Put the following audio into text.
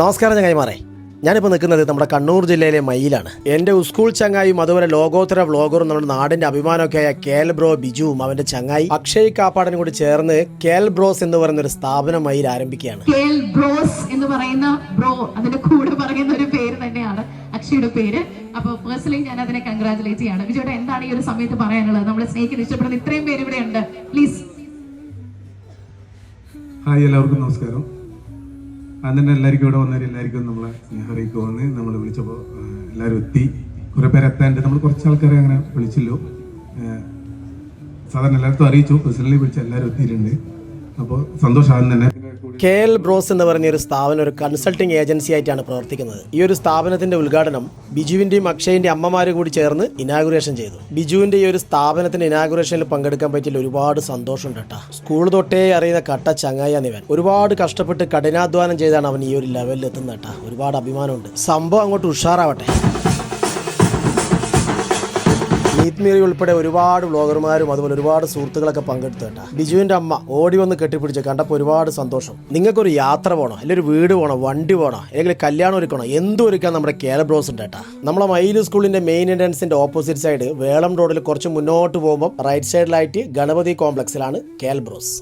നമസ്കാരം ചങ്ങായിമാരെ, ഞാനിപ്പോൾ നിൽക്കുന്നത് നമ്മുടെ കണ്ണൂർ ജില്ലയിലെ മയിലാണ്. എൻ്റെ സ്കൂൾ ചങ്ങായും അതുപോലെ ലോകോത്തര വ്ളോഗറും നമ്മുടെ നാടിൻ്റെ അഭിമാനമൊക്കെ ആയ കേൽ ബ്രോ ബിജുവും അവൻ്റെ ചങ്ങായി അക്ഷയ് കാപ്പാടനും കൂടി ചേർന്ന് കേൽ ബ്രോസ് എന്ന് പറയുന്ന ഒരു സ്ഥാപനം മയിൽ ആരംഭിക്കുകയാണ്. കേൽ ബ്രോസ് എന്ന് പറയുന്ന ബ്രോ അതിന്റെ കൂടെ പറയുന്ന ഒരു പേര് തന്നെയാണ് അക്ഷയുടെ പേര്. അപ്പോൾ പേഴ്സണലി ഞാൻ അതിനെ കൺഗ്രാറ്റുലേറ്റ് ചെയ്യാണ്. ബിജുവിടെ എന്താണ് ഈ ഒരു സമയത്ത് പറയാനുള്ളത്? നമ്മളെ സ്നേഹിക്കാൻ ഇഷ്ടപ്പെടുന്ന ഇത്രയും പേര് ഇവിടെ ഉണ്ട്, പ്ലീസ്. ഹായ്, എല്ലാവർക്കും നമസ്കാരം. അതിന് എല്ലാവർക്കും ഇവിടെ വന്നവർ എല്ലാവർക്കും നമ്മളെ സ്നേഹറിയിക്ക് വന്ന് നമ്മൾ വിളിച്ചപ്പോൾ എല്ലാവരും എത്തി. കുറേ പേര് എത്താണ്ട് നമ്മൾ കുറച്ച് ആൾക്കാരെ അങ്ങനെ വിളിച്ചല്ലോ. സാധാരണ എല്ലായിടത്തും അറിയിച്ചു, പേഴ്സണലി വിളിച്ച എല്ലാവരും എത്തിയിട്ടുണ്ട്. അപ്പോൾ സന്തോഷം തന്നെ. കേൽ ബ്രോസ് എന്ന് പറഞ്ഞ ഒരു സ്ഥാപനം ഒരു കൺസൾട്ടിംഗ് ഏജൻസി ആയിട്ടാണ് പ്രവർത്തിക്കുന്നത്. ഈ ഒരു സ്ഥാപനത്തിന്റെ ഉദ്ഘാടനം ബിജുവിന്റെയും അക്ഷയിന്റെയും അമ്മമാരും കൂടി ചേർന്ന് ഇനാഗുറേഷൻ ചെയ്തു. ബിജുവിന്റെ ഈ ഒരു സ്ഥാപനത്തിന്റെ ഇനാഗുറേഷനിൽ പങ്കെടുക്കാൻ പറ്റിയ ഒരുപാട് സന്തോഷമുണ്ട് കേട്ടോ. സ്കൂൾ തൊട്ടേ അറിയുന്ന കട്ട ചങ്ങായിവൻ ഒരുപാട് കഷ്ടപ്പെട്ട് കഠിനാധ്വാനം ചെയ്താണ് അവൻ ഈ ഒരു ലെവലിൽ എത്തുന്നത് കേട്ടോ. ഒരുപാട് അഭിമാനമുണ്ട്. സംഭവം അങ്ങോട്ട് ഉഷാറാവട്ടെ. മീറ്റ്മീറി ഉൾപ്പെടെ ഒരുപാട് വ്ളോഗർമാരും അതുപോലെ ഒരുപാട് സുഹൃത്തുക്കളൊക്കെ പങ്കെടുത്തു കേട്ടോ. ബിജുവിന്റെ അമ്മ ഓടി വന്ന് കെട്ടിപ്പിടിച്ച് കണ്ടപ്പോൾ ഒരുപാട് സന്തോഷം. നിങ്ങൾക്കൊരു യാത്ര പോകണോ, അല്ലെങ്കിൽ ഒരു വീട് പോകണോ, വണ്ടി പോകണോ, അല്ലെങ്കിൽ കല്യാണം ഒരുക്കണോ, എന്തും ഒരുക്കാൻ നമ്മുടെ കേൽ ബ്രോസ് ഉണ്ട് കേട്ടോ. നമ്മളെ മയിൽ സ്കൂളിന്റെ മെയിൻ എൻട്രൻസിന്റെ ഓപ്പോസിറ്റ് സൈഡ് വേളം റോഡിൽ കുറച്ച് മുന്നോട്ട് പോകുമ്പോൾ റൈറ്റ് സൈഡിലായിട്ട് ഗണപതി കോംപ്ലക്സിലാണ് കേൽ ബ്രോസ്.